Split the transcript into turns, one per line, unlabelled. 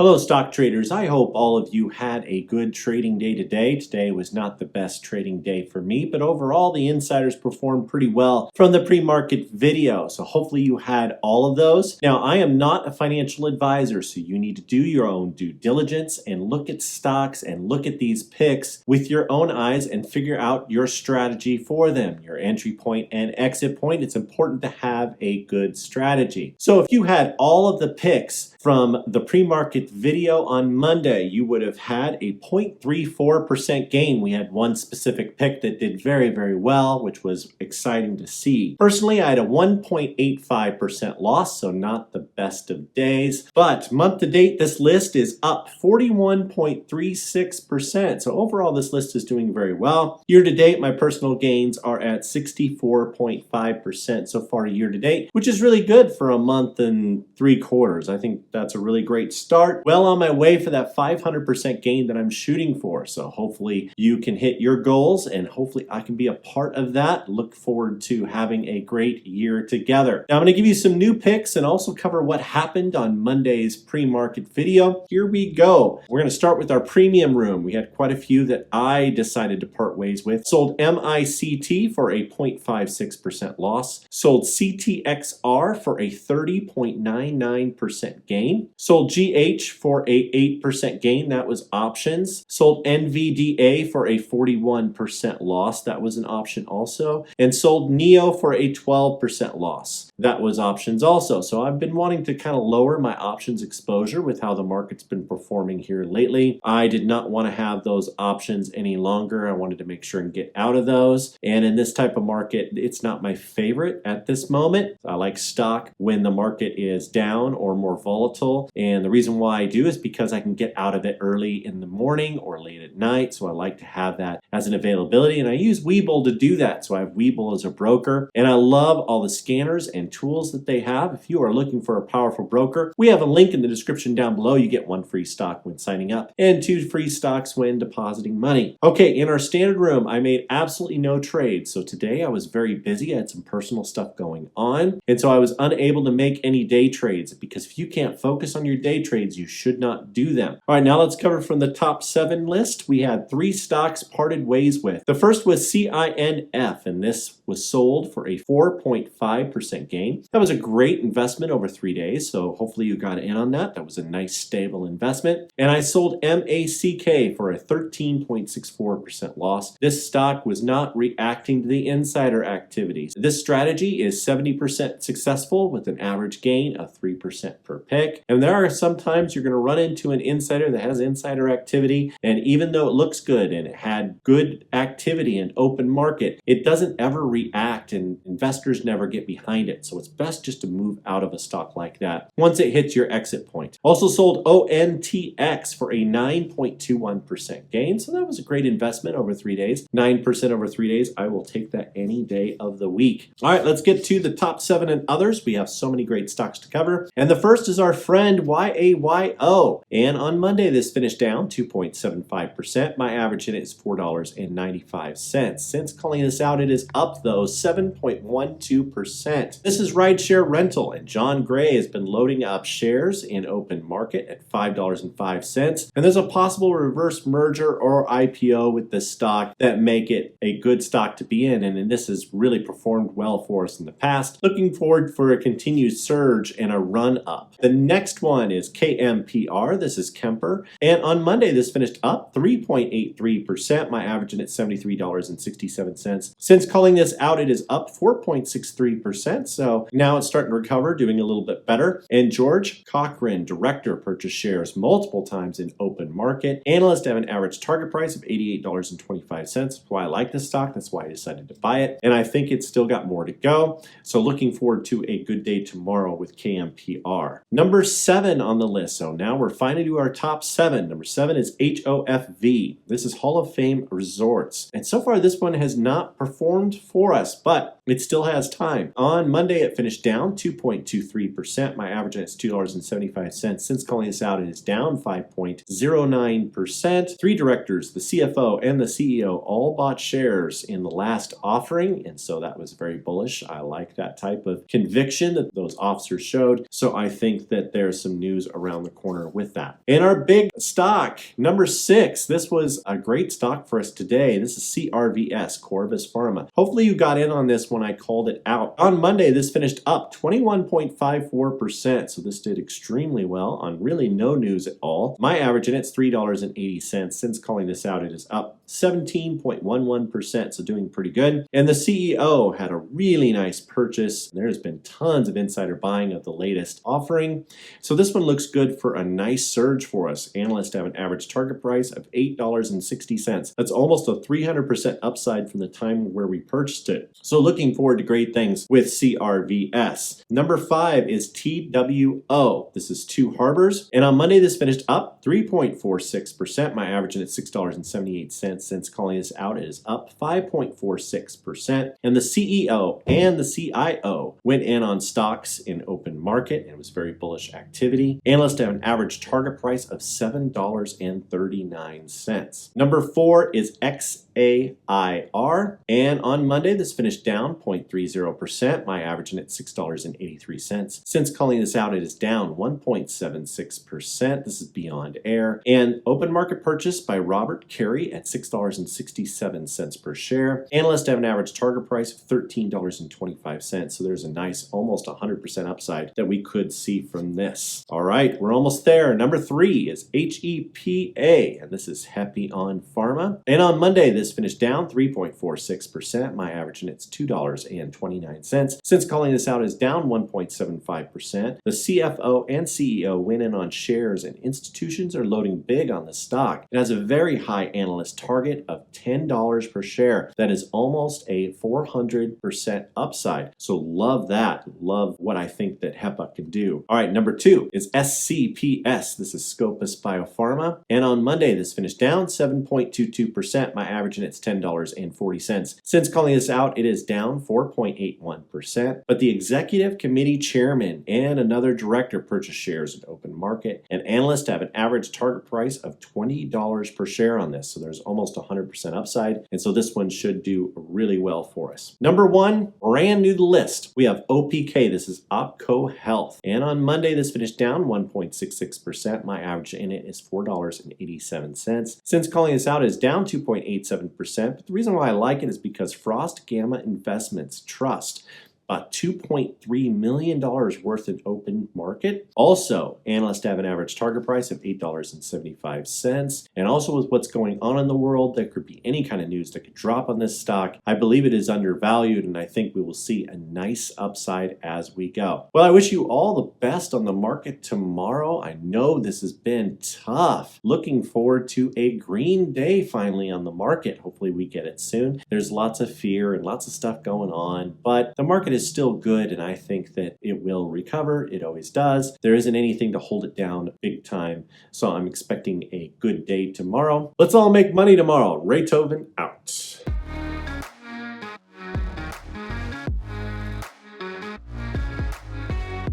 Hello stock traders, I hope all of you had a good trading day today. Today was not the best trading day for me, but overall the insiders performed pretty well from the pre-market video. So hopefully you had all of those. Now I am not a financial advisor, so you need to do your own due diligence and look at stocks and look at these picks with your own eyes and figure out your strategy for them, your entry point and exit point. It's important to have a good strategy. So if you had all of the picks from the pre-market video on Monday, you would have had a 0.34% gain. We had one specific pick that did very, very well, which was exciting to see. Personally, I had a 1.85% loss, so not the best of days. But month to date, this list is up 41.36%. So overall, this list is doing very well. Year to date, my personal gains are at 64.5% so far year to date, which is really good for a month and 3 quarters. I think that's a really great start. Well on my way for that 500% gain that I'm shooting for. So hopefully you can hit your goals and hopefully I can be a part of that. Look forward to having a great year together. Now I'm going to give you some new picks and also cover what happened on Monday's pre-market video. Here we go. We're going to start with our premium room. We had quite a few that I decided to part ways with. Sold MICT for a 0.56% loss. Sold CTXR for a 30.99% gain. Sold GH for a 8% gain. That was options. Sold NVDA for a 41% loss. That was an option also. And sold NEO for a 12% loss. That was options also. So I've been wanting to kind of lower my options exposure with how the market's been performing here lately. I did not want to have those options any longer. I wanted to make sure and get out of those. And in this type of market, it's not my favorite at this moment. I like stock when the market is down or more volatile. And the reason why I do is because I can get out of it early in the morning or late at night. So I like to have that as an availability. And I use Webull to do that. So I have Webull as a broker. And I love all the scanners and tools that they have. If you are looking for a powerful broker, we have a link in the description down below. You get 1 free stock when signing up and 2 free stocks when depositing money. Okay, in our standard room, I made absolutely no trades. So today I was very busy. I had some personal stuff going on. And so I was unable to make any day trades because if you can't focus on your day trades, you should not do them. All right, now let's cover from the top 7 list. We had 3 stocks parted ways with. The first was CINF, and this was sold for a 4.5% gain. That was a great investment over 3 days, so hopefully you got in on that. That was a nice stable investment. And I sold MACK for a 13.64% loss. This stock was not reacting to the insider activities. This strategy is 70% successful with an average gain of 3% per pick. And there are sometimes you're going to run into an insider that has insider activity, and even though it looks good and it had good activity in open market, it doesn't ever react and investors never get behind it. So it's best just to move out of a stock like that once it hits your exit point. Also sold ONTX for a 9.21% gain. So that was a great investment over 3 days. 9% over 3 days. I will take that any day of the week. All right, let's get to the top 7 and others. We have so many great stocks to cover. And the first is our friend YAYO. And on Monday, this finished down 2.75%. My average in it is $4.95. Since calling this out, it is up though 7.12%. This is rideshare rental, and John Gray has been loading up shares in open market at $5.05. And there's a possible reverse merger or IPO with this stock that make it a good stock to be in. And this has really performed well for us in the past. Looking forward for a continued surge and a run up. The next one is KMPR. This is Kemper. And on Monday, this finished up 3.83%. My average in at $73.67. Since calling this out, it is up 4.63%. So now it's starting to recover, doing a little bit better. And George Cochran, director, purchased shares multiple times in open market. Analysts have an average target price of $88.25. That's why I like this stock. That's why I decided to buy it. And I think it's still got more to go. So looking forward to a good day tomorrow with KMPR. Number 7 on the list. So now we're finally to our top 7. Number 7 is HOFV. This is Hall of Fame Resorts. And so far this one has not performed for us, but it still has time. On Monday, it finished down 2.23%. My average is $2.75. Since calling this out, it is down 5.09%. 3 directors, the CFO and the CEO, all bought shares in the last offering, and so that was very bullish. I like that type of conviction that those officers showed. So I think that that there's some news around the corner with that. And our big stock, number 6, this was a great stock for us today. This is CRVS, Corvus Pharma. Hopefully you got in on this when I called it out. On Monday, this finished up 21.54%, so this did extremely well on really no news at all. My average in it's $3.80. Since calling this out, it is up 17.11%, so doing pretty good. And the CEO had a really nice purchase. There's been tons of insider buying of the latest offering. So this one looks good for a nice surge for us. Analysts have an average target price of $8.60. That's almost a 300% upside from the time where we purchased it. So looking forward to great things with CRVS. Number 5 is TWO. This is Two Harbors. And on Monday, this finished up 3.46%. My average in at $6.78. Since calling this out, it is up 5.46%. And the CEO and the CIO went in on stocks in open market, and it was very bullish activity. Analysts have an average target price of $7.39. Number 4 is XAIR. And on Monday, this finished down 0.30%. My average in at $6.83. Since calling this out, it is down 1.76%. This is Beyond Air. And open market purchase by Robert Carey at $6.67 per share. Analysts have an average target price of $13.25. So there's a nice almost 100% upside that we could see from this. All right, we're almost there. Number 3 is HEPA, and this is Happy on Pharma. And on Monday, this finished down 3.46%. My average in it's $2.29. Since calling this out, is down 1.75%. The CFO and CEO went in on shares, and institutions are loading big on the stock. It has a very high analyst target of $10 per share. That is almost a 400% upside. So love that. Love what I think that HEPA can do. All right, number 2 is SCPS. This is Scopus Biopharma. And on Monday, this finished down 7.22%. My average in it's $10.40. Since calling this out, it is down 4.81%. But the executive committee chairman and another director purchased shares in open market, and analysts have an average target price of $20 per share on this. So there's almost 100% upside. And so this one should do really well for us. Number 1, brand new to the list, we have OPK. This is Opco Health. And on Monday, this finished down 1.66%. My average in it is $4.87. Since calling this out, it is down 2.87%. But the reason why I like it is because Frost Gamma Investments Trust $2.3 million worth in open market. Also, analysts have an average target price of $8.75. And also with what's going on in the world, there could be any kind of news that could drop on this stock. I believe it is undervalued, and I think we will see a nice upside as we go. Well, I wish you all the best on the market tomorrow. I know this has been tough. Looking forward to a green day finally on the market. Hopefully we get it soon. There's lots of fear and lots of stuff going on, but the market is still good, and I think that it will recover. It always does. There isn't anything to hold it down big time, so I'm expecting a good day tomorrow. Let's all make money tomorrow. Raythoven out.